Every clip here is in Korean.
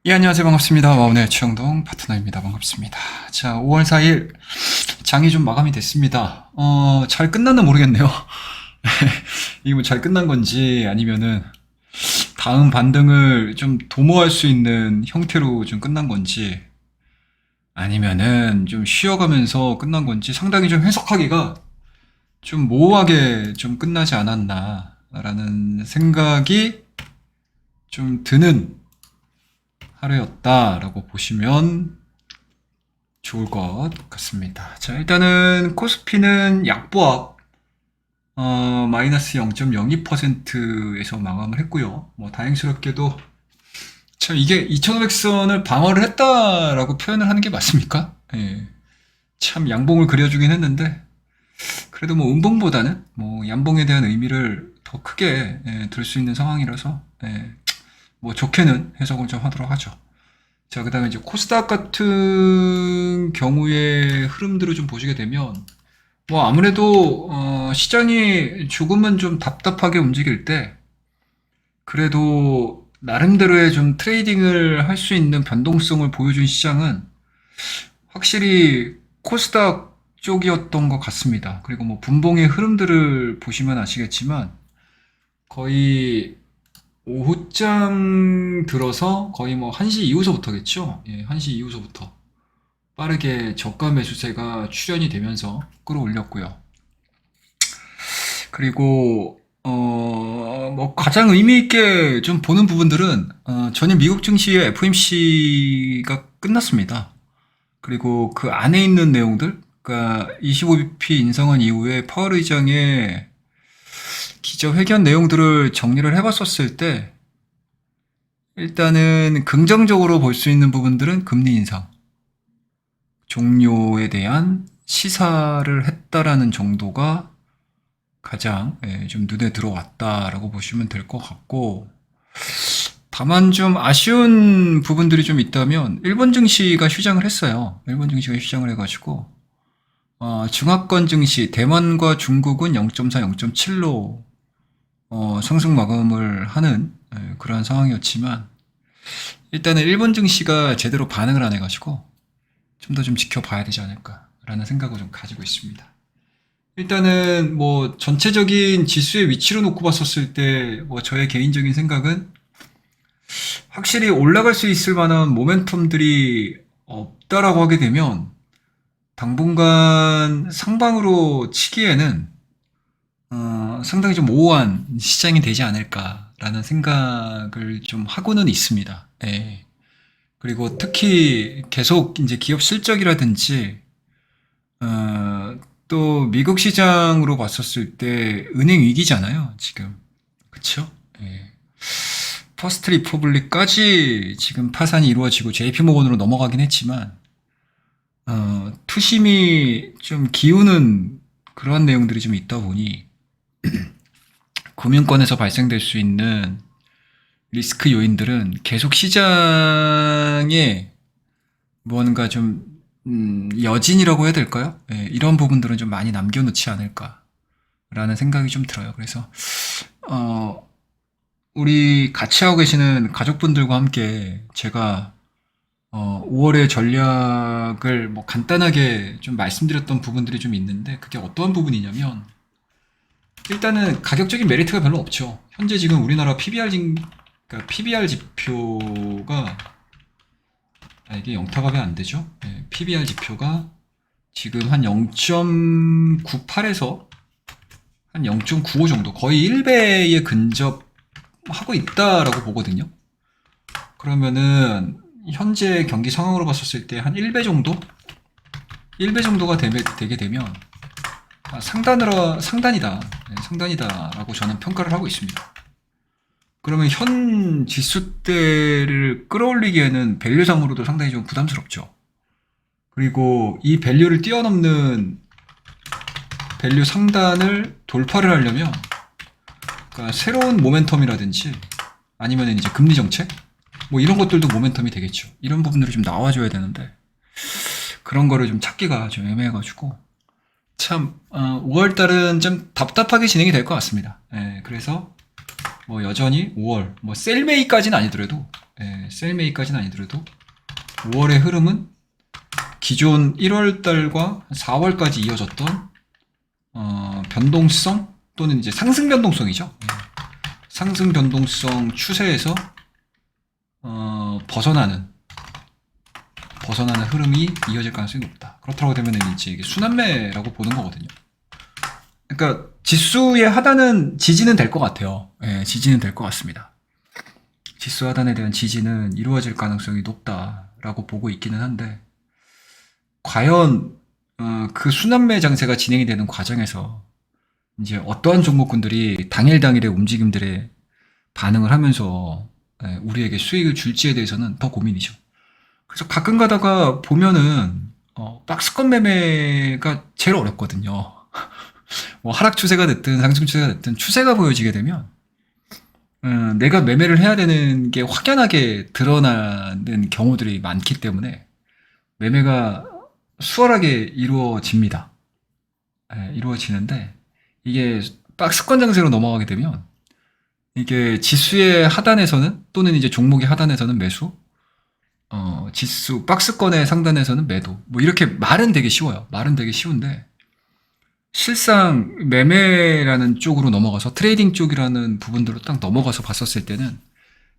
예, 안녕하세요. 반갑습니다. 와운의 최영동 파트너입니다. 반갑습니다. 자, 5월 4일 장이 좀 마감이 됐습니다. 잘 끝났나 모르겠네요. 이게 뭐 잘 끝난 건지 아니면은 다음 반등을 좀 도모할 수 있는 형태로 좀 끝난 건지 아니면은 좀 쉬어가면서 끝난 건지 상당히 좀 해석하기가 좀 모호하게 좀 끝나지 않았나라는 생각이 좀 드는 하루였다라고 보시면 좋을 것 같습니다. 자, 일단은 코스피는 약보합 마이너스 0.02%에서 마감을 했고요. 뭐 다행스럽게도 참 이게 2500선을 방어를 했다라고 표현을 하는 게 맞습니까? 예. 참 양봉을 그려주긴 했는데 그래도 뭐 음봉보다는 뭐 양봉에 대한 의미를 더 크게 둘 수 있는 상황이라서 뭐 좋게는 해석을 좀 하도록 하죠. 자, 그 다음에 이제 코스닥 같은 경우의 흐름들을 좀 보시게 되면, 뭐 아무래도, 시장이 조금은 좀 답답하게 움직일 때, 그래도 나름대로의 좀 트레이딩을 할 수 있는 변동성을 보여준 시장은 확실히 코스닥 쪽이었던 것 같습니다. 그리고 뭐 분봉의 흐름들을 보시면 아시겠지만, 거의 오후장 들어서 거의 뭐 1시 이후서부터겠죠? 예, 1시 이후서부터 빠르게 저가 매수세가 출현이 되면서 끌어올렸고요. 그리고 뭐 가장 의미 있게 좀 보는 부분들은 전일 미국 증시의 FOMC가 끝났습니다. 그리고 그 안에 있는 내용들, 그러니까 25bp 인상한 이후에 파월 의장의 기자회견 내용들을 정리를 해봤었을 때 일단은 긍정적으로 볼 수 있는 부분들은 금리 인상, 종료에 대한 시사를 했다라는 정도가 가장 좀 눈에 들어왔다라고 보시면 될 것 같고, 다만 좀 아쉬운 부분들이 좀 있다면 일본 증시가 휴장을 했어요. 일본 증시가 휴장을 해가지고 중하권 증시 대만과 중국은 0.4, 0.7로 상승 마감을 하는 그러한 상황이었지만 일단은 일본 증시가 제대로 반응을 안 해가지고 좀 더 좀 지켜봐야 되지 않을까라는 생각을 좀 가지고 있습니다. 일단은 뭐 전체적인 지수의 위치로 놓고 봤었을 때 뭐 저의 개인적인 생각은 확실히 올라갈 수 있을 만한 모멘텀들이 없다라고 하게 되면 당분간 상방으로 치기에는 상당히 좀 모호한 시장이 되지 않을까라는 생각을 좀 하고는 있습니다. 예. 그리고 특히 계속 이제 기업 실적이라든지 어, 또 미국 시장으로 봤었을 때 은행 위기잖아요, 지금. 그쵸? 예. 퍼스트 리퍼블릭까지 지금 파산이 이루어지고 JP 모건으로 넘어가긴 했지만 투심이 좀 기우는 그러한 내용들이 좀 있다 보니 금융권에서 발생될 수 있는 리스크 요인들은 계속 시장에 무언가 좀 여진이라고 해야 될까요? 예, 이런 부분들은 좀 많이 남겨놓지 않을까라는 생각이 좀 들어요. 그래서 우리 같이 하고 계시는 가족분들과 함께 제가 5월의 전략을 뭐 간단하게 좀 말씀드렸던 부분들이 좀 있는데 그게 어떠한 부분이냐면 일단은 가격적인 메리트가 별로 없죠. 현재 지금 우리나라 그러니까 PBR 지표가 이게 영타갑이 안 되죠. 네, PBR 지표가 지금 한 0.98에서 한 0.95 정도, 거의 1배에 근접하고 있다라고 보거든요. 그러면은 현재 경기 상황으로 봤었을 때 한 1배 정도? 1배 정도가 되게 되면 상단이다. 네, 상단이다라고 저는 평가를 하고 있습니다. 그러면 현 지수대를 끌어올리기에는 밸류상으로도 상당히 좀 부담스럽죠. 그리고 이 밸류를 뛰어넘는 밸류 상단을 돌파를 하려면 그러니까 새로운 모멘텀이라든지 아니면 이제 금리 정책 뭐 이런 것들도 모멘텀이 되겠죠. 이런 부분들이 좀 나와줘야 되는데 그런 거를 좀 찾기가 좀 애매해가지고 참 5월달은 좀 답답하게 진행이 될 것 같습니다. 예, 그래서 뭐 여전히 5월 뭐 셀메이까지는 아니더라도 셀메이까지는 아니더라도 5월의 흐름은 기존 1월달과 4월까지 이어졌던 변동성 또는 이제 상승 변동성이죠. 상승 변동성 추세에서 벗어나는 흐름이 이어질 가능성이 높다. 그렇다고 되면 이제 이게 순환매라고 보는 거거든요. 그러니까 지수의 하단은 지지는 될 것 같아요. 지지는 될 것 같습니다. 지수 하단에 대한 지지는 이루어질 가능성이 높다라고 보고 있기는 한데, 과연 그 순환매 장세가 진행이 되는 과정에서 이제 어떠한 종목군들이 당일의 움직임들에 반응을 하면서 우리에게 수익을 줄지에 대해서는 더 고민이죠. 그래서 가끔 가다가 보면은 박스권 매매가 제일 어렵거든요. 뭐 하락 추세가 됐든 상승 추세가 됐든 추세가 보여지게 되면 내가 매매를 해야 되는 게 확연하게 드러나는 경우들이 많기 때문에 매매가 수월하게 이루어집니다. 이루어지는데, 이게 박스권 장세로 넘어가게 되면 이게 지수의 하단에서는 또는 이제 종목의 하단에서는 매수, 지수 박스권의 상단에서는 매도, 뭐 이렇게 말은 되게 쉬워요. 말은 되게 쉬운데 실상 매매라는 쪽으로 넘어가서 트레이딩 쪽이라는 부분들로 딱 넘어가서 봤었을 때는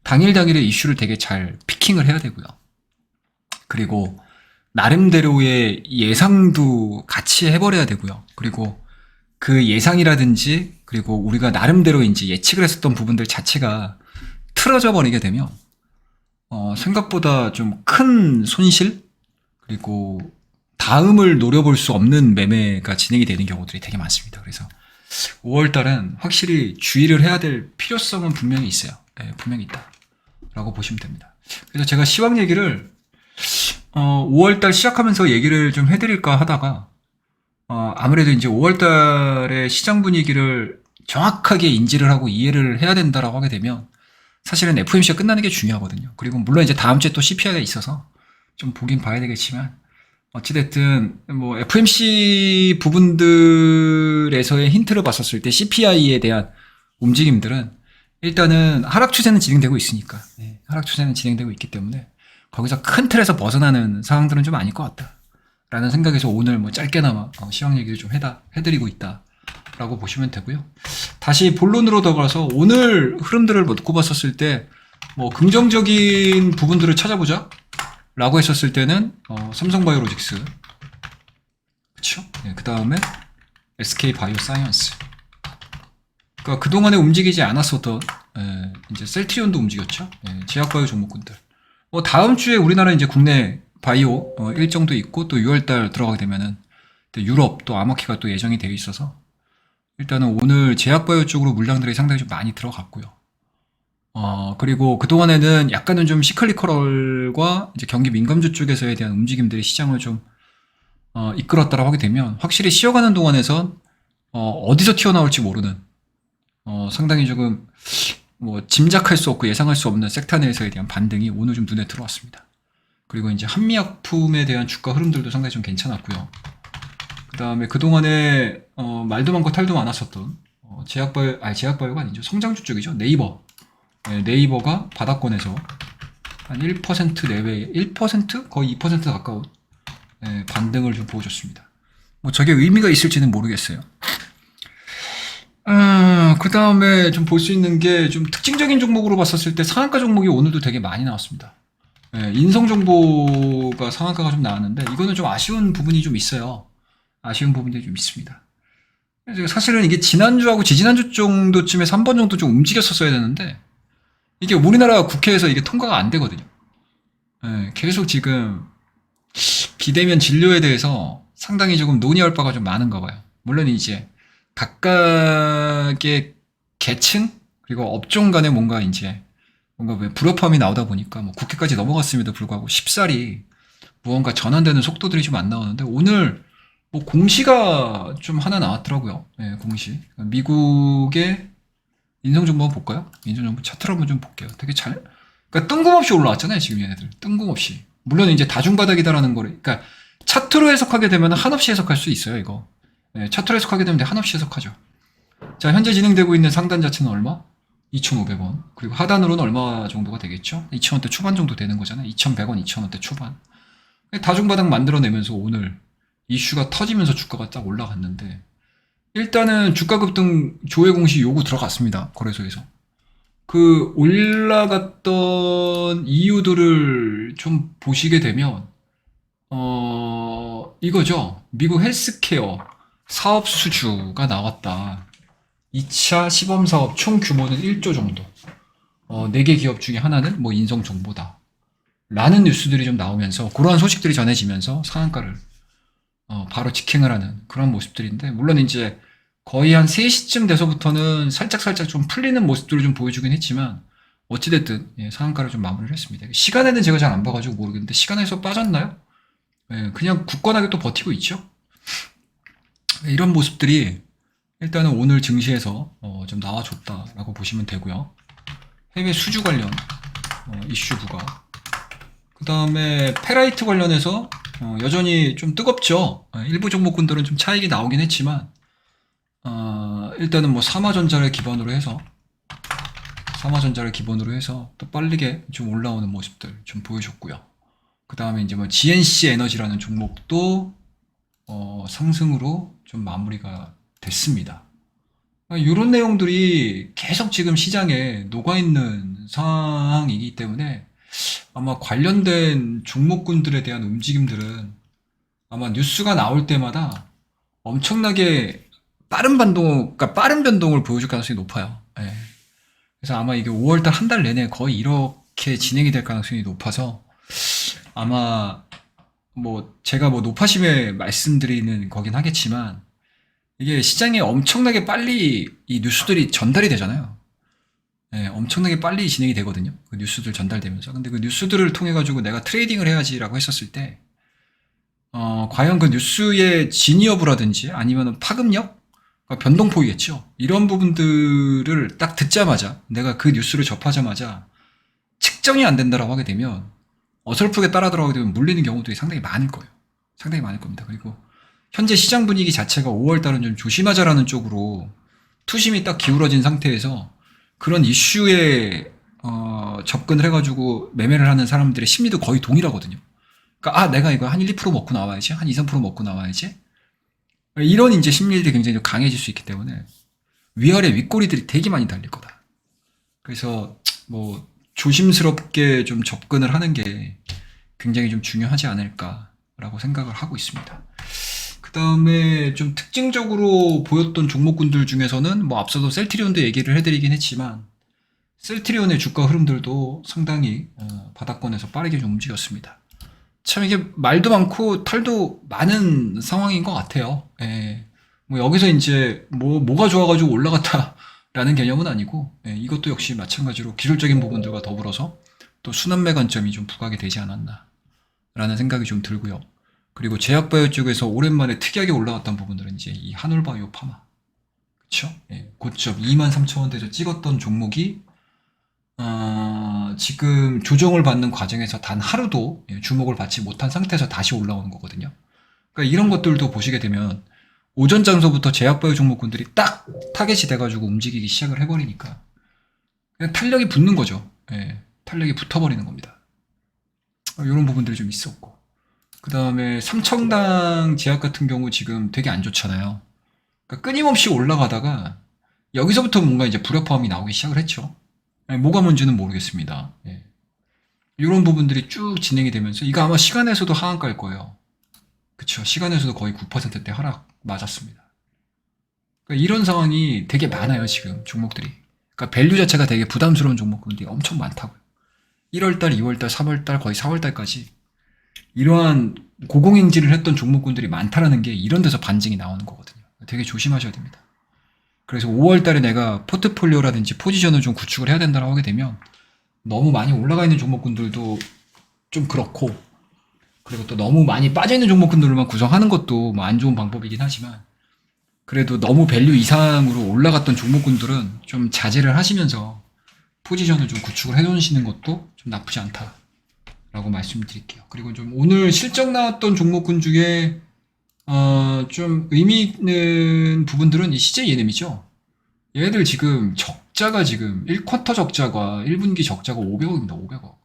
당일의 이슈를 되게 잘 피킹을 해야 되고요. 그리고 나름대로의 예상도 같이 해버려야 되고요. 그리고 그 예상이라든지 그리고 우리가 나름대로 이제 예측을 했었던 부분들 자체가 틀어져 버리게 되면 생각보다 좀 큰 손실, 그리고 다음을 노려볼 수 없는 매매가 진행이 되는 경우들이 되게 많습니다. 그래서 5월달은 확실히 주의를 해야 될 필요성은 분명히 있어요. 분명히 있다라고 보시면 됩니다. 그래서 제가 시황 얘기를 5월달 시작하면서 얘기를 좀 해드릴까 하다가 아무래도 이제 5월달의 시장 분위기를 정확하게 인지를 하고 이해를 해야 된다라고 하게 되면 사실은 FOMC가 끝나는 게 중요하거든요. 그리고 물론 이제 다음 주에 또 CPI가 있어서 좀 보긴 봐야 되겠지만, 어찌됐든 뭐 FOMC 부분들에서의 힌트를 봤었을 때 CPI에 대한 움직임들은 일단은 하락 추세는 진행되고 있으니까, 하락 추세는 진행되고 있기 때문에 거기서 큰 틀에서 벗어나는 상황들은 좀 아닐 것 같다 라는 생각에서 오늘 뭐 짧게나마 시황 얘기를 좀 해드리고 있다 라고 보시면 되고요. 다시 본론으로 들어가서 오늘 흐름들을 놓고 봤었을 때 뭐 긍정적인 부분들을 찾아보자 라고 했었을 때는 삼성바이오로직스, 그쵸? 그 다음에 SK바이오사이언스, 그러니까 그동안에 움직이지 않았었던 이제 셀트리온도 움직였죠. 제약바이오 종목군들. 다음 주에 우리나라 이제 국내 바이오 일정도 있고, 또 6월달 들어가게 되면은 또 유럽 또 아머키가 또 예정이 되어 있어서 일단은 오늘 제약바이오 쪽으로 물량들이 상당히 좀 많이 들어갔고요. 그리고 그동안에는 약간은 좀 시클리컬과 이제 경기 민감주 쪽에서에 대한 움직임들이 시장을 좀 이끌었다라고 하게 되면 확실히 쉬어가는 동안에선 어디서 튀어나올지 모르는 상당히 조금 뭐 짐작할 수 없고 예상할 수 없는 섹터 내에서에 대한 반등이 오늘 좀 눈에 들어왔습니다. 그리고 이제 한미약품에 대한 주가 흐름들도 상당히 좀 괜찮았고요. 그 다음에 그동안에 말도 많고 탈도 많았었던 제약바이오가 아니죠. 성장주 쪽이죠. 네이버가 바닥권에서 한 1% 내외, 1%? 거의 2% 가까운 반등을 좀 보여줬습니다. 뭐 저게 의미가 있을지는 모르겠어요. 그 다음에 좀 볼 수 있는 게 좀 특징적인 종목으로 봤었을 때 상한가 종목이 오늘도 되게 많이 나왔습니다. 인성정보가 상한가가 좀 나왔는데 이거는 좀 아쉬운 부분이 좀 있어요. 아쉬운 부분들이 좀 있습니다. 사실은 이게 지난주하고 지지난주 정도쯤에서 한 번 정도 좀 움직였었어야 되는데 이게 우리나라 국회에서 이게 통과가 안 되거든요. 계속 지금 비대면 진료에 대해서 상당히 조금 논의할 바가 좀 많은가 봐요. 물론 이제 각각의 계층 그리고 업종 간에 뭔가 왜 불협화음이 나오다 보니까 뭐 국회까지 넘어갔음에도 불구하고 쉽사리 무언가 전환되는 속도들이 좀 안 나오는데 오늘 뭐 공시가 좀 하나 나왔더라고요. 공시. 미국의 인성정보 한번 볼까요? 인성정보 차트를 한번 좀 볼게요. 되게 그러니까 뜬금없이 올라왔잖아요, 지금 얘네들. 뜬금없이. 물론 이제 다중바닥이다라는 거를, 그러니까 차트로 해석하게 되면 한없이 해석할 수 있어요, 이거. 차트로 해석하게 되면 한없이 해석하죠. 자, 현재 진행되고 있는 상단 자체는 얼마? 2,500원. 그리고 하단으로는 얼마 정도가 되겠죠? 2,000원대 초반 정도 되는 거잖아요. 2,100원, 2,000원대 초반. 다중바닥 만들어내면서 오늘 이슈가 터지면서 주가가 딱 올라갔는데, 일단은 주가 급등 조회 공시 요구 들어갔습니다. 거래소에서. 그 올라갔던 이유들을 좀 보시게 되면, 이거죠. 미국 헬스케어 사업 수주가 나왔다. 2차 시범 사업 총 규모는 1조 정도. 4개 기업 중에 하나는 뭐 인성 정보다. 라는 뉴스들이 좀 나오면서 그러한 소식들이 전해지면서 상한가를 바로 직행을 하는 그런 모습들인데, 물론 이제 거의 한 3시쯤 돼서부터는 살짝살짝 좀 풀리는 모습들을 좀 보여주긴 했지만, 어찌됐든 예, 상한가를 좀 마무리를 했습니다. 시간에는 제가 잘 안 봐가지고 모르겠는데 시간에서 빠졌나요? 예, 그냥 굳건하게 또 버티고 있죠. 이런 모습들이 일단은 오늘 증시에서 좀 나와줬다라고 보시면 되고요. 해외 수주 관련 이슈 부과, 그 다음에 페라이트 관련해서 여전히 좀 뜨겁죠. 일부 종목군들은 좀 차익이 나오긴 했지만, 일단은 뭐 삼화전자를 기반으로 해서 또 빠르게 좀 올라오는 모습들 좀 보여줬고요. 그 다음에 이제 뭐 GNC 에너지라는 종목도 상승으로 좀 마무리가 됐습니다. 이런 내용들이 계속 지금 시장에 녹아있는 상황이기 때문에 아마 관련된 종목군들에 대한 움직임들은 아마 뉴스가 나올 때마다 엄청나게 빠른 변동을 보여줄 가능성이 높아요. 예. 그래서 아마 이게 5월달 한 달 내내 거의 이렇게 진행이 될 가능성이 높아서, 아마 뭐 제가 뭐 노파심에 말씀드리는 거긴 하겠지만, 이게 시장에 엄청나게 빨리 이 뉴스들이 전달이 되잖아요. 예, 엄청나게 빨리 진행이 되거든요. 그 뉴스들 전달되면서. 근데 그 뉴스들을 통해 가지고 내가 트레이딩을 해야지라고 했었을 때, 과연 그 뉴스의 진위여부라든지 아니면 파급력, 그러니까 변동폭이겠죠. 이런 부분들을 딱 듣자마자, 내가 그 뉴스를 접하자마자 측정이 안 된다라고 하게 되면, 어설프게 따라 들어가게 되면 물리는 경우들이 상당히 많을 거예요. 상당히 많을 겁니다. 그리고 현재 시장 분위기 자체가 5월달은 좀 조심하자라는 쪽으로 투심이 딱 기울어진 상태에서 그런 이슈에 접근을 해가지고 매매를 하는 사람들의 심리도 거의 동일하거든요. 그러니까 내가 이거 한 1, 2% 먹고 나와야지, 한 2, 3% 먹고 나와야지, 이런 이제 심리들이 굉장히 좀 강해질 수 있기 때문에 위아래 윗꼬리들이 되게 많이 달릴 거다. 그래서 뭐 조심스럽게 좀 접근을 하는 게 굉장히 좀 중요하지 않을까라고 생각을 하고 있습니다. 그 다음에 좀 특징적으로 보였던 종목군들 중에서는 뭐 앞서도 셀트리온도 얘기를 해드리긴 했지만, 셀트리온의 주가 흐름들도 상당히 바닥권에서 빠르게 좀 움직였습니다. 참 이게 말도 많고 탈도 많은 상황인 것 같아요. 예. 뭐 여기서 이제 뭐가 좋아가지고 올라갔다라는 개념은 아니고, 예, 이것도 역시 마찬가지로 기술적인 부분들과 더불어서 또 순환매 관점이 좀 부각이 되지 않았나라는 생각이 좀 들고요. 그리고 제약바이오 쪽에서 오랜만에 특이하게 올라갔던 부분들은 이제 이 한올바이오 파마, 그쵸? 예, 고점 23,000원대에서 찍었던 종목이 지금 조정을 받는 과정에서 단 하루도 주목을 받지 못한 상태에서 다시 올라오는 거거든요. 그러니까 이런 것들도 보시게 되면 오전 장소부터 제약바이오 종목군들이 딱 타겟이 돼가지고 움직이기 시작을 해버리니까 그냥 탄력이 붙는 거죠. 예, 탄력이 붙어버리는 겁니다. 이런 부분들이 좀 있었고, 그 다음에 삼청당 제약 같은 경우 지금 되게 안 좋잖아요. 그러니까 끊임없이 올라가다가 여기서부터 뭔가 이제 불협화음이 나오기 시작을 했죠. 뭐가 뭔지는 모르겠습니다. 예. 이런 부분들이 쭉 진행이 되면서 이거 아마 시간에서도 하한가일 거예요. 그쵸. 시간에서도 거의 9%대 하락 맞았습니다. 그러니까 이런 상황이 되게 많아요, 지금 종목들이. 그러니까 밸류 자체가 되게 부담스러운 종목들이 엄청 많다고요. 1월달, 2월달, 3월달, 거의 4월달까지 이러한 고공행진을 했던 종목군들이 많다라는 게 이런 데서 반증이 나오는 거거든요. 되게 조심하셔야 됩니다. 그래서 5월달에 내가 포트폴리오라든지 포지션을 좀 구축을 해야 된다고 하게 되면 너무 많이 올라가 있는 종목군들도 좀 그렇고, 그리고 또 너무 많이 빠져 있는 종목군들만 구성하는 것도 뭐 안 좋은 방법이긴 하지만, 그래도 너무 밸류 이상으로 올라갔던 종목군들은 좀 자제를 하시면서 포지션을 좀 구축을 해놓으시는 것도 좀 나쁘지 않다라고 말씀드릴게요. 그리고 좀 오늘 실적 나왔던 종목군 중에 좀 의미 있는 부분들은 이 CJ ENM이죠. 얘들 지금 적자가 지금 1쿼터 적자가 1분기 적자가 500억입니다. 500억.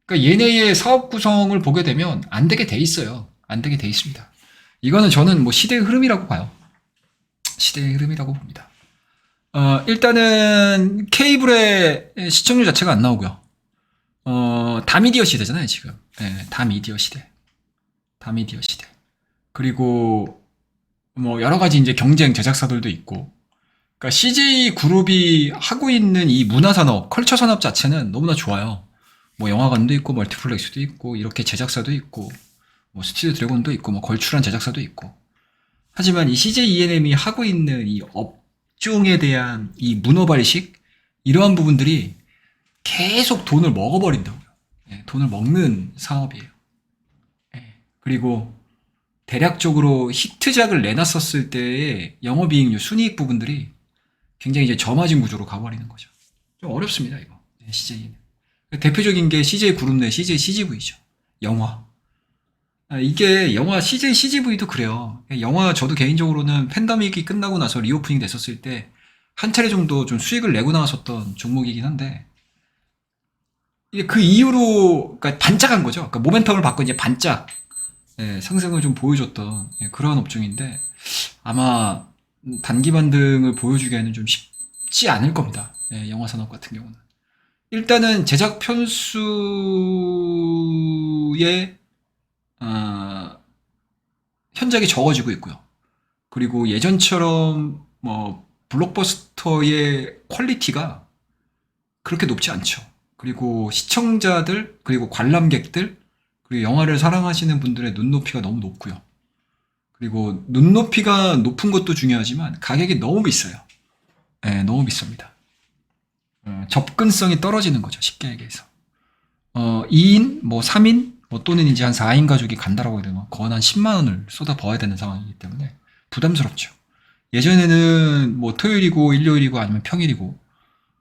그러니까 얘네의 사업 구성을 보게 되면 안 되게 돼 있어요. 안 되게 돼 있습니다. 이거는 저는 뭐 시대의 흐름이라고 봐요. 시대의 흐름이라고 봅니다. 일단은 케이블의 시청률 자체가 안 나오고요. 다미디어 시대잖아요, 지금. 네, 다미디어 시대. 다미디어 시대. 그리고 뭐 여러 가지 이제 경쟁 제작사들도 있고. 그러니까 CJ 그룹이 하고 있는 이 문화 산업, 컬처 산업 자체는 너무나 좋아요. 뭐 영화관도 있고 멀티플렉스도 있고 이렇게 제작사도 있고 뭐 스튜디오 드래곤도 있고 뭐 걸출한 제작사도 있고. 하지만 이 CJ E&M이 하고 있는 이 업종에 대한 이 문어발식 이러한 부분들이 계속 돈을 먹어버린다고요. 예, 돈을 먹는 사업이에요. 예, 그리고 대략적으로 히트작을 내놨었을 때의 영업이익률, 순이익 부분들이 굉장히 이제 저마진 구조로 가버리는 거죠. 좀 어렵습니다, 이거. 예, CJ는. 대표적인 게 CJ 그룹 내 CJ CGV죠. 영화. 이게 영화 CJ CGV도 그래요. 영화 저도 개인적으로는 팬데믹이 끝나고 나서 리오프닝 됐었을 때 한 차례 정도 좀 수익을 내고 나왔었던 종목이긴 한데 이게 그 이후로 그러니까 반짝한 거죠. 그러니까 모멘텀을 받고 이제 반짝 예, 상승을 좀 보여줬던 예, 그러한 업종인데 아마 단기 반등을 보여주기에는 좀 쉽지 않을 겁니다. 예, 영화 산업 같은 경우는 일단은 제작 편수의 현작이 적어지고 있고요. 그리고 예전처럼 뭐 블록버스터의 퀄리티가 그렇게 높지 않죠. 그리고 시청자들, 그리고 관람객들, 그리고 영화를 사랑하시는 분들의 눈높이가 너무 높고요. 그리고 눈높이가 높은 것도 중요하지만 가격이 너무 비싸요. 네, 너무 비쌉니다. 접근성이 떨어지는 거죠. 쉽게 얘기해서. 2인, 뭐 3인, 뭐 또는 이제 한 4인 가족이 간다라고 되면 거의 한 10만 원을 쏟아부어야 되는 상황이기 때문에 부담스럽죠. 예전에는 뭐 토요일이고 일요일이고 아니면 평일이고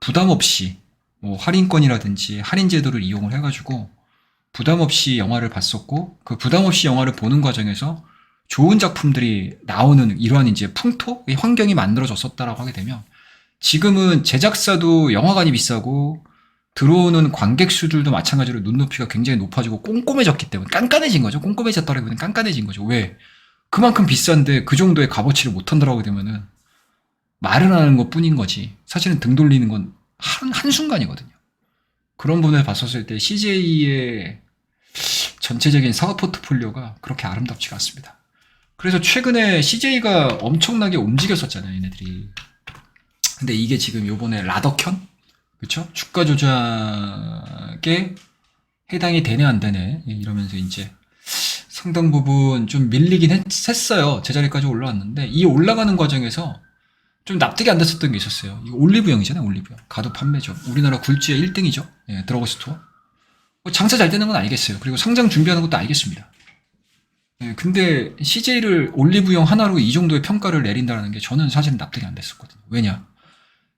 부담 없이 뭐 할인권이라든지 할인 제도를 이용을 해가지고 부담 없이 영화를 봤었고 그 부담 없이 영화를 보는 과정에서 좋은 작품들이 나오는 이러한 이제 풍토, 환경이 만들어졌었다라고 하게 되면 지금은 제작사도 영화관이 비싸고 들어오는 관객 수들도 마찬가지로 눈높이가 굉장히 높아지고 꼼꼼해졌기 때문에 깐깐해진 거죠. 꼼꼼해졌다라기보다는 깐깐해진 거죠. 왜? 그만큼 비싼데 그 정도의 값어치를 못한다라고 되면은 말을 하는 것 뿐인 거지. 사실은 등 돌리는 건 한순간이거든요. 그런 부분을 봤었을 때 CJ의 전체적인 사업 포트폴리오가 그렇게 아름답지가 않습니다. 그래서 최근에 CJ가 엄청나게 움직였었잖아요, 얘네들이. 근데 이게 지금 요번에 라더켠? 그쵸? 주가 조작에 해당이 되네, 안 되네. 이러면서 이제 상당 부분 좀 밀리긴 했어요. 제자리까지 올라왔는데, 이 올라가는 과정에서 좀 납득이 안 됐었던 게 있었어요. 이거 올리브영이잖아요, 올리브영. 가도 판매죠. 우리나라 굴지의 1등이죠. 예, 드러그스토어. 장사 잘 되는 건 알겠어요. 그리고 상장 준비하는 것도 알겠습니다. 예, 근데 CJ를 올리브영 하나로 이 정도의 평가를 내린다는 게 저는 사실은 납득이 안 됐었거든요. 왜냐?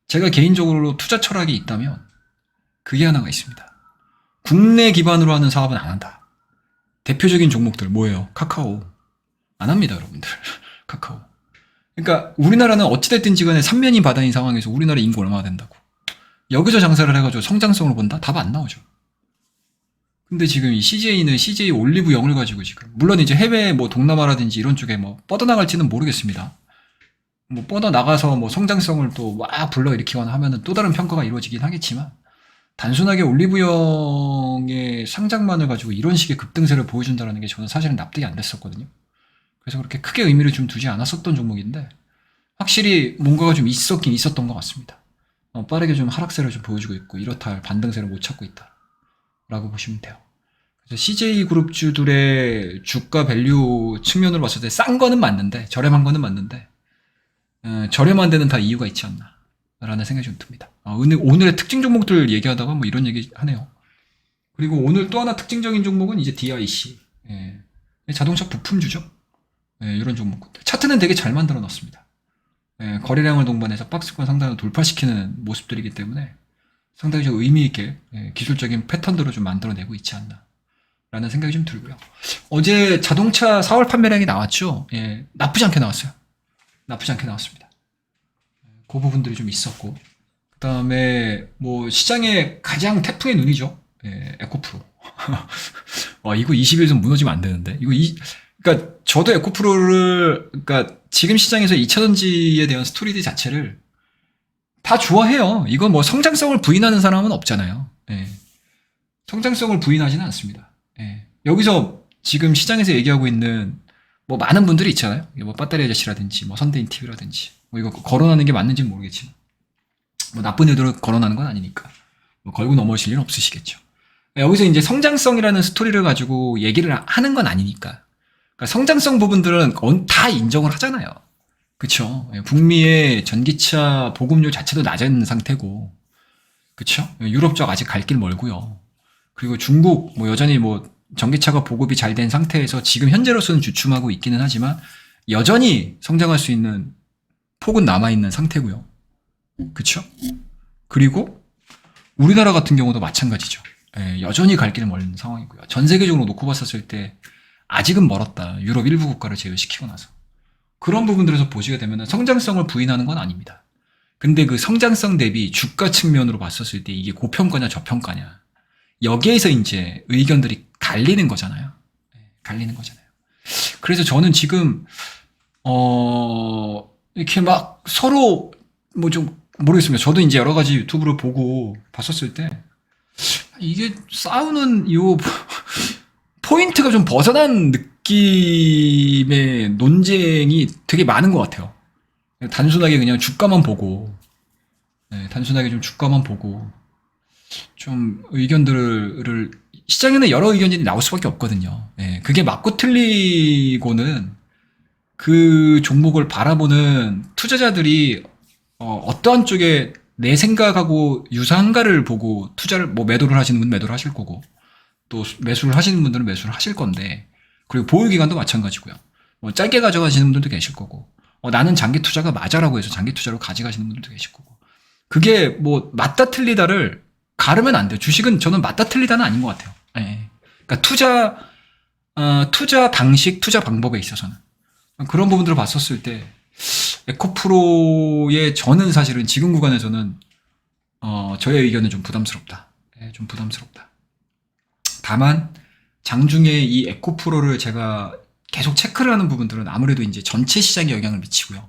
제가 개인적으로 투자 철학이 있다면 그게 하나가 있습니다. 국내 기반으로 하는 사업은 안 한다. 대표적인 종목들 뭐예요? 카카오. 안 합니다, 여러분들. 카카오. 그러니까 우리나라는 어찌됐든지 간에 삼면이 바다인 상황에서 우리나라 인구 얼마나 된다고. 여기서 장사를 해가지고 성장성을 본다? 답 안 나오죠. 근데 지금 이 CJ는 CJ 올리브영을 가지고 지금 물론 이제 해외 뭐 동남아라든지 이런 쪽에 뭐 뻗어나갈지는 모르겠습니다. 뭐 뻗어나가서 뭐 성장성을 또 막 불러일으키거나 하면은 또 다른 평가가 이루어지긴 하겠지만 단순하게 올리브영의 상장만을 가지고 이런 식의 급등세를 보여준다는 게 저는 사실은 납득이 안 됐었거든요. 그래서 그렇게 크게 의미를 좀 두지 않았었던 종목인데 확실히 뭔가가 좀 있었긴 있었던 것 같습니다. 빠르게 좀 하락세를 좀 보여주고 있고 이렇다 할 반등세를 못 찾고 있다 라고 보시면 돼요. 그래서 CJ 그룹주들의 주가 밸류 측면으로 봤을 때 싼 거는 맞는데 저렴한 거는 맞는데 저렴한 데는 다 이유가 있지 않나 라는 생각이 좀 듭니다. 오늘의 특징 종목들 얘기하다가 뭐 이런 얘기 하네요. 그리고 오늘 또 하나 특징적인 종목은 이제 DIC 자동차 부품주죠. 이런 종목들 차트는 되게 잘 만들어 놨습니다. 거래량을 동반해서 박스권 상단을 돌파시키는 모습들이기 때문에 상당히 좀 의미 있게 기술적인 패턴들을 좀 만들어내고 있지 않나 라는 생각이 좀 들고요. 어제 자동차 4월 판매량이 나왔죠. 나쁘지 않게 나왔어요. 나쁘지 않게 나왔습니다. 그 부분들이 좀 있었고, 그 다음에 뭐 시장의 가장 태풍의 눈이죠. 예, 에코프로. 와, 이거 21선 무너지면 안 되는데. 그러니까 저도 에코프로를, 그러니까 지금 시장에서 2차전지에 대한 스토리들 자체를 다 좋아해요. 이거 뭐 성장성을 부인하는 사람은 없잖아요. 예. 성장성을 부인하지는 않습니다. 예. 여기서 지금 시장에서 얘기하고 있는 뭐 많은 분들이 있잖아요. 뭐 배터리 아저씨라든지 뭐 선대인 TV라든지 뭐 이거 거론하는 게 맞는지는 모르겠지만 뭐 나쁜 의도로 거론하는 건 아니니까 뭐 걸고 넘어오실 일은 없으시겠죠. 여기서 이제 성장성이라는 스토리를 가지고 얘기를 하는 건 아니니까. 그러니까 성장성 부분들은 다 인정을 하잖아요. 그쵸? 북미의 전기차 보급률 자체도 낮은 상태고, 그쵸? 유럽 쪽 아직 갈 길 멀고요. 그리고 중국 뭐 여전히 뭐 전기차가 보급이 잘 된 상태에서 지금 현재로서는 주춤하고 있기는 하지만 여전히 성장할 수 있는 폭은 남아있는 상태고요. 그쵸? 그리고 우리나라 같은 경우도 마찬가지죠. 예, 여전히 갈 길은 멀은 상황이고요. 전 세계적으로 놓고 봤었을 때 아직은 멀었다. 유럽 일부 국가를 제외시키고 나서. 그런 부분들에서 보시게 되면 성장성을 부인하는 건 아닙니다. 근데 그 성장성 대비 주가 측면으로 봤었을 때 이게 고평가냐 저평가냐. 여기에서 이제 의견들이 갈리는 거잖아요. 예, 갈리는 거잖아요. 그래서 저는 지금 이렇게 막 서로 뭐 좀 모르겠습니다. 저도 이제 여러 가지 유튜브를 보고 봤었을 때 이게 싸우는 요 포인트가 좀 벗어난 느낌의 논쟁이 되게 많은 것 같아요. 단순하게 그냥 주가만 보고, 네, 단순하게 좀 주가만 보고, 좀 의견들을, 시장에는 여러 의견이 나올 수밖에 없거든요. 네, 그게 맞고 틀리고는 그 종목을 바라보는 투자자들이 어떠한 쪽에 내 생각하고 유사한가를 보고 투자를, 뭐 매도를 하시는 분은 매도를 하실 거고, 또 매수를 하시는 분들은 매수를 하실 건데, 그리고 보유기간도 마찬가지고요. 뭐 짧게 가져가시는 분들도 계실 거고, 나는 장기 투자가 맞아라고 해서 장기 투자로 가져가시는 분들도 계실 거고. 그게 뭐 맞다 틀리다를 가르면 안 돼요. 주식은 저는 맞다 틀리다는 아닌 것 같아요. 예. 그러니까 투자 방식, 투자 방법에 있어서는. 그런 부분들을 봤었을 때, 에코프로의 저는 사실은 지금 구간에서는, 저의 의견은 좀 부담스럽다. 예, 좀 부담스럽다. 다만 장중에 이 에코프로를 제가 계속 체크를 하는 부분들은 아무래도 이제 전체 시장에 영향을 미치고요.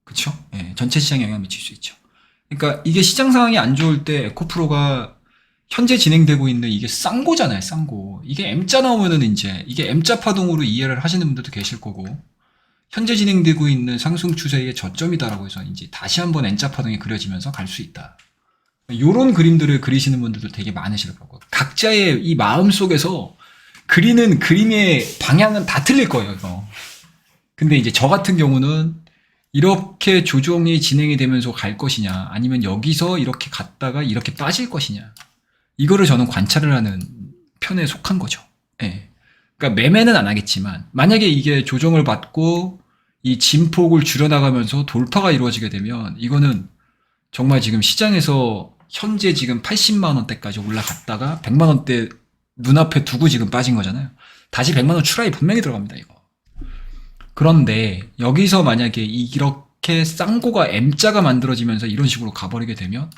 그쵸? 예, 전체 시장에 영향을 미칠 수 있죠. 그러니까 이게 시장 상황이 안 좋을 때 에코프로가 현재 진행되고 있는 이게 쌍고잖아요, 쌍고. 이게 M자 나오면은 이제 이게 M자 파동으로 이해를 하시는 분들도 계실 거고, 현재 진행되고 있는 상승 추세의 저점이다라고 해서 이제 다시 한번 N자 파동이 그려지면서 갈 수 있다. 요런 그림들을 그리시는 분들도 되게 많으실 거고, 각자의 이 마음 속에서 그리는 그림의 방향은 다 틀릴 거예요, 이거. 근데 이제 저 같은 경우는 이렇게 조정이 진행이 되면서 갈 것이냐, 아니면 여기서 이렇게 갔다가 이렇게 빠질 것이냐, 이거를 저는 관찰을 하는 편에 속한 거죠. 예. 그러니까 매매는 안 하겠지만, 만약에 이게 조정을 받고 이 진폭을 줄여나가면서 돌파가 이루어지게 되면, 이거는 정말 지금 시장에서 현재 지금 80만 원대까지 올라갔다가 100만 원대 눈앞에 두고 지금 빠진 거잖아요. 다시 100만 원 추락이 분명히 들어갑니다, 이거. 그런데 여기서 만약에 이렇게 쌍고가 M자가 만들어지면서 이런 식으로 가버리게 되면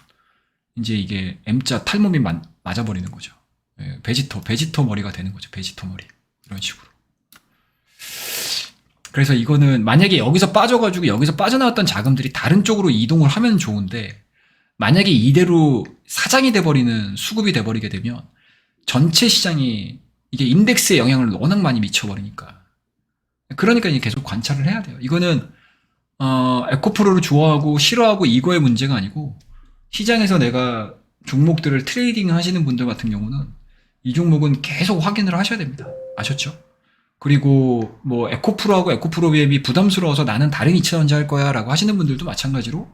이제 이게 M자 탈모이 맞아버리는 거죠. 예, 베지터 머리가 되는 거죠. 베지터 머리. 이런 식으로. 그래서 이거는 만약에 여기서 빠져가지고 여기서 빠져나왔던 자금들이 다른 쪽으로 이동을 하면 좋은데, 만약에 이대로 사장이 돼버리는, 수급이 돼버리게 되면 전체 시장이 이게 인덱스에 영향을 워낙 많이 미쳐버리니까. 그러니까 이제 계속 관찰을 해야 돼요. 이거는 에코프로를 좋아하고 싫어하고 이거의 문제가 아니고, 시장에서 내가 종목들을 트레이딩 하시는 분들 같은 경우는 이 종목은 계속 확인을 하셔야 됩니다. 아셨죠? 그리고 뭐 에코프로하고 에코프로 웹이 부담스러워서 나는 다른 2차전지 할 거야 라고 하시는 분들도 마찬가지로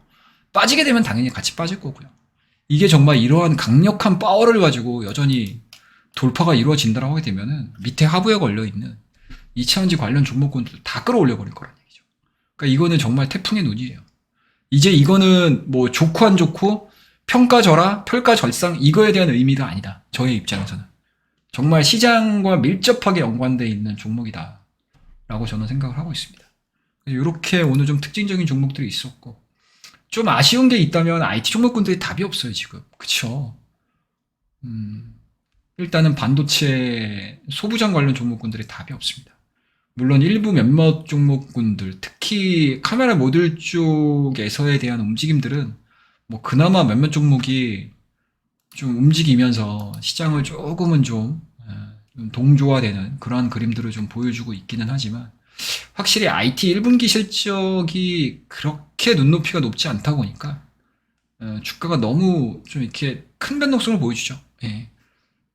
빠지게 되면 당연히 같이 빠질 거고요. 이게 정말 이러한 강력한 파워를 가지고 여전히 돌파가 이루어진다라고 하게 되면은 밑에 하부에 걸려있는 2차전지 관련 종목군들 다 끌어올려 버릴 거란 얘기죠. 그러니까 이거는 정말 태풍의 눈이에요. 이제 이거는 뭐 좋고 안 좋고 평가절하, 평가절상 이거에 대한 의미가 아니다. 저의 입장에서는. 정말 시장과 밀접하게 연관되어 있는 종목이다 라고 저는 생각을 하고 있습니다. 이렇게 오늘 좀 특징적인 종목들이 있었고, 좀 아쉬운 게 있다면 IT 종목군들이 답이 없어요, 지금. 그쵸? 음, 일단은 반도체 소부장 관련 종목군들이 답이 없습니다. 물론 일부 몇몇 종목군들, 특히 카메라 모듈 쪽에서에 대한 움직임들은 뭐 그나마 몇몇 종목이 좀 움직이면서 시장을 조금은 좀 동조화되는 그러한 그림들을 좀 보여주고 있기는 하지만 확실히 IT 1분기 실적이 그렇게 눈높이가 높지 않다 보니까 주가가 너무 좀 이렇게 큰 변동성을 보여주죠. 예.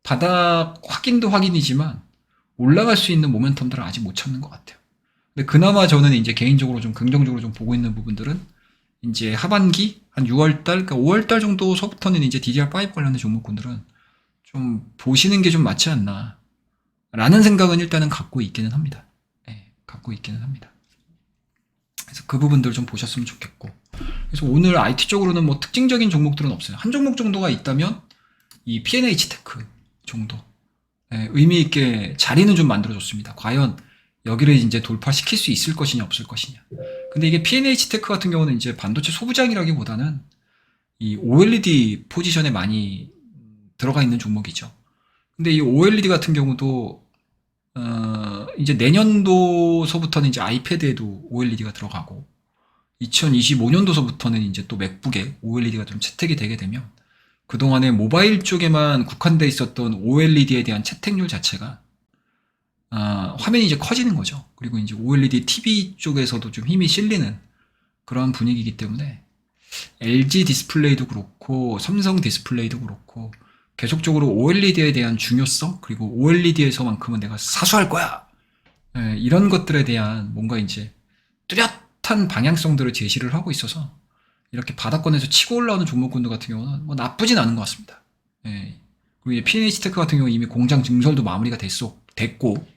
바닥 확인도 확인이지만 올라갈 수 있는 모멘텀들을 아직 못 찾는 것 같아요. 근데 그나마 저는 이제 개인적으로 좀 긍정적으로 좀 보고 있는 부분들은 이제 하반기 한 6월달, 그러니까 5월달 정도서부터는 이제 DDR5 관련된 종목군들은 좀 보시는 게 좀 맞지 않나 라는 생각은 일단은 갖고 있기는 합니다. 예, 갖고 있기는 합니다. 그래서 그 부분들 좀 보셨으면 좋겠고. 그래서 오늘 IT 쪽으로는 뭐 특징적인 종목들은 없어요. 한 종목 정도가 있다면 이 P&H 테크 정도. 예, 의미 있게 자리는 좀 만들어줬습니다. 과연 여기를 이제 돌파시킬 수 있을 것이냐 없을 것이냐. 근데 이게 P&H 테크 같은 경우는 이제 반도체 소부장이라기보다는 이 OLED 포지션에 많이 들어가 있는 종목이죠. 근데 이 OLED 같은 경우도 이제 내년도서부터는 이제 아이패드에도 OLED가 들어가고 2025년도서부터는 이제 또 맥북에 OLED가 좀 채택이 되게 되면 그동안에 모바일 쪽에만 국한돼 있었던 OLED에 대한 채택률 자체가 화면이 이제 커지는 거죠. 그리고 이제 OLED TV 쪽에서도 좀 힘이 실리는 그러한 분위기이기 때문에 LG 디스플레이도 그렇고 삼성 디스플레이도 그렇고 계속적으로 OLED에 대한 중요성 그리고 OLED에서만큼은 내가 사수할 거야. 예, 이런 것들에 대한 뭔가 이제 뚜렷한 방향성들을 제시를 하고 있어서 이렇게 바닥권에서 치고 올라오는 종목군들 같은 경우는 뭐 나쁘진 않은 것 같습니다. 예. 그리고 이제 P&H 테크 같은 경우 이미 공장 증설도 마무리가 됐고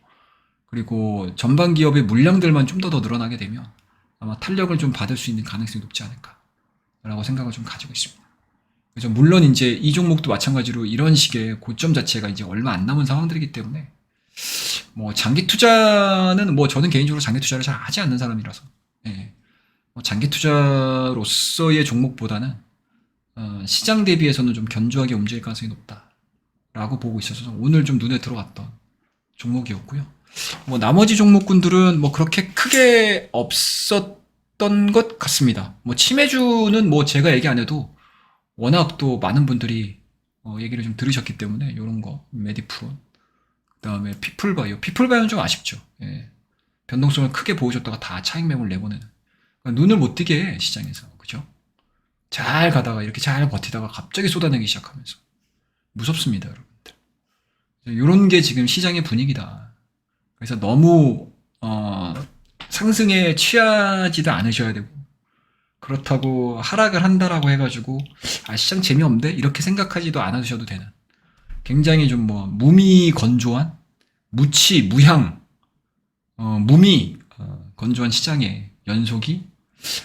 그리고 전반 기업의 물량들만 좀 더 늘어나게 되면 아마 탄력을 좀 받을 수 있는 가능성이 높지 않을까라고 생각을 좀 가지고 있습니다. 그래서 물론 이제 이 종목도 마찬가지로 이런 식의 고점 자체가 이제 얼마 안 남은 상황들이기 때문에 뭐 장기 투자는 뭐 저는 개인적으로 장기 투자를 잘 하지 않는 사람이라서 예. 뭐 장기 투자로서의 종목보다는 시장 대비해서는 좀 견조하게 움직일 가능성이 높다라고 보고 있어서 오늘 좀 눈에 들어왔던 종목이었고요. 뭐 나머지 종목군들은 뭐 그렇게 크게 없었던 것 같습니다. 뭐 치매주는 뭐 제가 얘기 안 해도 워낙 또 많은 분들이 얘기를 좀 들으셨기 때문에 이런 거 메디프론 그다음에 피플바이오는 좀 아쉽죠. 예. 변동성을 크게 보여줬다가 다 차익 매물 내보내는 그러니까 눈을 못 뜨게 해 시장에서 그죠? 잘 가다가 이렇게 잘 버티다가 갑자기 쏟아내기 시작하면서 무섭습니다 여러분들. 이런 게 지금 시장의 분위기다. 그래서 너무 상승에 취하지도 않으셔야 되고 그렇다고 하락을 한다라고 해가지고 시장 재미없는데 이렇게 생각하지도 않으셔도 되는 굉장히 좀 뭐 무미 무향 무미 건조한 시장의 연속이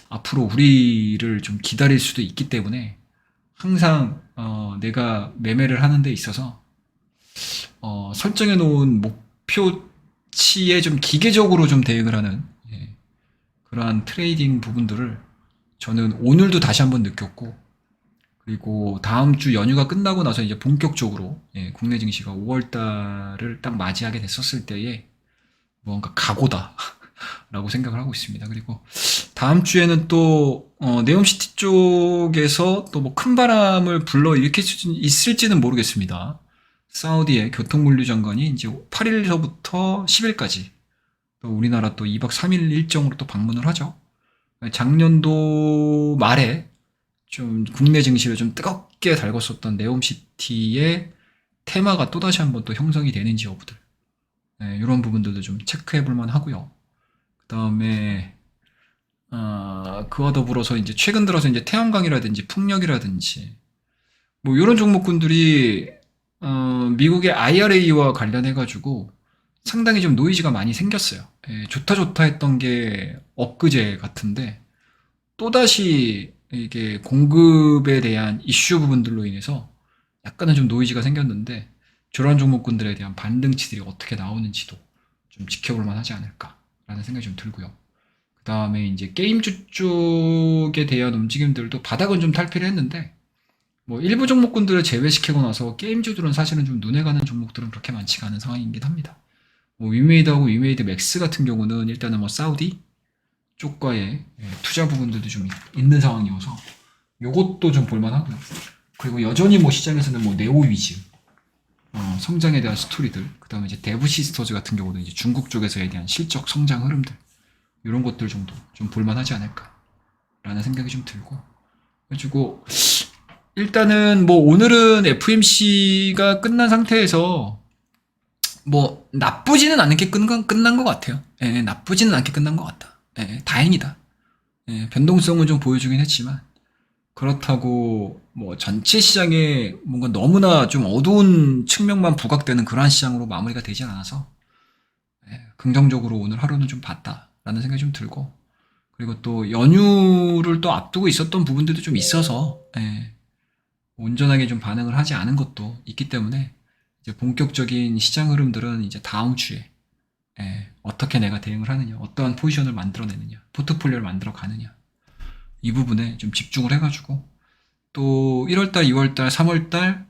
앞으로 우리를 좀 기다릴 수도 있기 때문에 항상 내가 매매를 하는 데 있어서 설정해 놓은 목표치에 좀 기계적으로 좀 대응을 하는 그러한 트레이딩 부분들을 저는 오늘도 다시 한번 느꼈고 그리고 다음 주 연휴가 끝나고 나서 이제 본격적으로 국내 증시가 5월 달을 딱 맞이하게 됐었을 때에 뭔가 각오다 라고 생각을 하고 있습니다. 그리고 다음 주에는 또 네옴시티 쪽에서 또 뭐 큰 바람을 불러 일으킬 수 있을지는 모르겠습니다. 사우디의 교통물류 장관이 이제 8일서부터 10일까지 또 우리나라 또 2박 3일 일정으로 또 방문을 하죠. 작년도 말에 좀 국내 증시를 좀 뜨겁게 달궜었던 네옴시티의 테마가 또다시 한번 또 형성이 되는지 여부들 이런 부분들도 좀 체크해 볼 만하고요. 그 다음에 그와 더불어서 이제 최근 들어서 이제 태양광이라든지 풍력이라든지 뭐 이런 종목군들이 미국의 IRA와 관련해 가지고 상당히 좀 노이즈가 많이 생겼어요. 좋다 했던 게 엊그제 같은데 또다시 이게 공급에 대한 이슈 부분들로 인해서 약간은 좀 노이즈가 생겼는데 저런 종목군들에 대한 반등치들이 어떻게 나오는지도 좀 지켜볼 만하지 않을까라는 생각이 좀 들고요. 그다음에 이제 게임주 쪽에 대한 움직임들도 바닥은 좀 탈피를 했는데 뭐 일부 종목군들을 제외시키고 나서 게임주들은 사실은 좀 눈에 가는 종목들은 그렇게 많지가 않은 상황이긴 합니다. 뭐 위메이드하고 위메이드 맥스 같은 경우는 일단은 뭐 사우디 쪽과의 투자 부분들도 좀 있는 상황이어서 요것도 좀 볼만하고요. 그리고 여전히 뭐 시장에서는 뭐 네오 위즈 성장에 대한 스토리들, 그다음에 이제 데브 시스터즈 같은 경우도 이제 중국 쪽에서에 대한 실적 성장 흐름들 이런 것들 정도 좀 볼만하지 않을까라는 생각이 좀 들고, 그래가지고 일단은 뭐 오늘은 FMC가 끝난 상태에서 뭐 나쁘지는 않게 끝난 것 같아요. 예, 나쁘지는 않게 끝난 것 같다. 예, 다행이다. 예, 변동성은 좀 보여주긴 했지만 그렇다고 뭐 전체 시장에 뭔가 너무나 좀 어두운 측면만 부각되는 그러한 시장으로 마무리가 되진 않아서 긍정적으로 오늘 하루는 좀 봤다라는 생각이 좀 들고, 그리고 또 연휴를 또 앞두고 있었던 부분들도 좀 있어서 온전하게 좀 반응을 하지 않은 것도 있기 때문에 이제 본격적인 시장 흐름들은 이제 다음 주에 어떻게 내가 대응을 하느냐, 어떠한 포지션을 만들어내느냐, 포트폴리오를 만들어 가느냐, 이 부분에 좀 집중을 해가지고 또 1월달, 2월달, 3월달,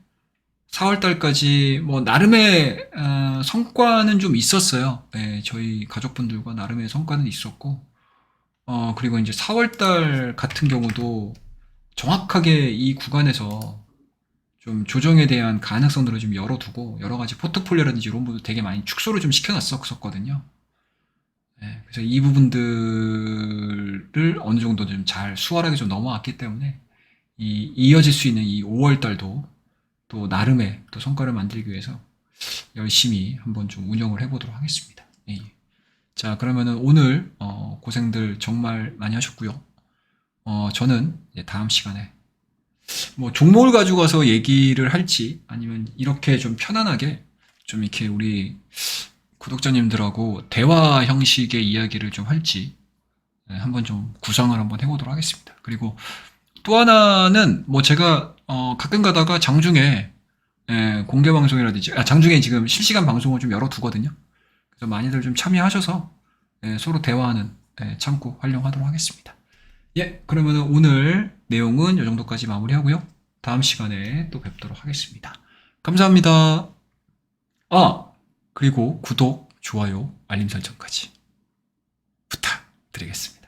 4월달까지 뭐 나름의 성과는 좀 있었어요. 저희 가족분들과 나름의 성과는 있었고, 그리고 이제 4월달 같은 경우도 정확하게 이 구간에서 좀 조정에 대한 가능성들을 좀 열어두고 여러 가지 포트폴리오라든지 이런 부분도 되게 많이 축소를 좀 시켜놨었거든요. 그래서 이 부분들을 어느 정도 좀 잘 수월하게 좀 넘어왔기 때문에 이어질 수 있는 이 5월 달도 또 나름의 또 성과를 만들기 위해서 열심히 한번 좀 운영을 해보도록 하겠습니다. 예. 자, 그러면은 오늘 고생들 정말 많이 하셨고요. 저는 이제 다음 시간에 뭐 종목을 가지고 가서 얘기를 할지 아니면 이렇게 좀 편안하게 좀 이렇게 우리 구독자님들하고 대화 형식의 이야기를 좀 할지 한번 좀 구상을 한번 해보도록 하겠습니다. 그리고 또 하나는 뭐 제가 가끔 가다가 장중에 공개 방송이라든지 장중에 지금 실시간 방송을 좀 열어두거든요. 그래서 많이들 좀 참여하셔서 서로 대화하는 창구 활용하도록 하겠습니다. 예, 그러면 오늘 내용은 이 정도까지 마무리하고요. 다음 시간에 또 뵙도록 하겠습니다. 감사합니다. 그리고 구독, 좋아요, 알림 설정까지 부탁드리겠습니다.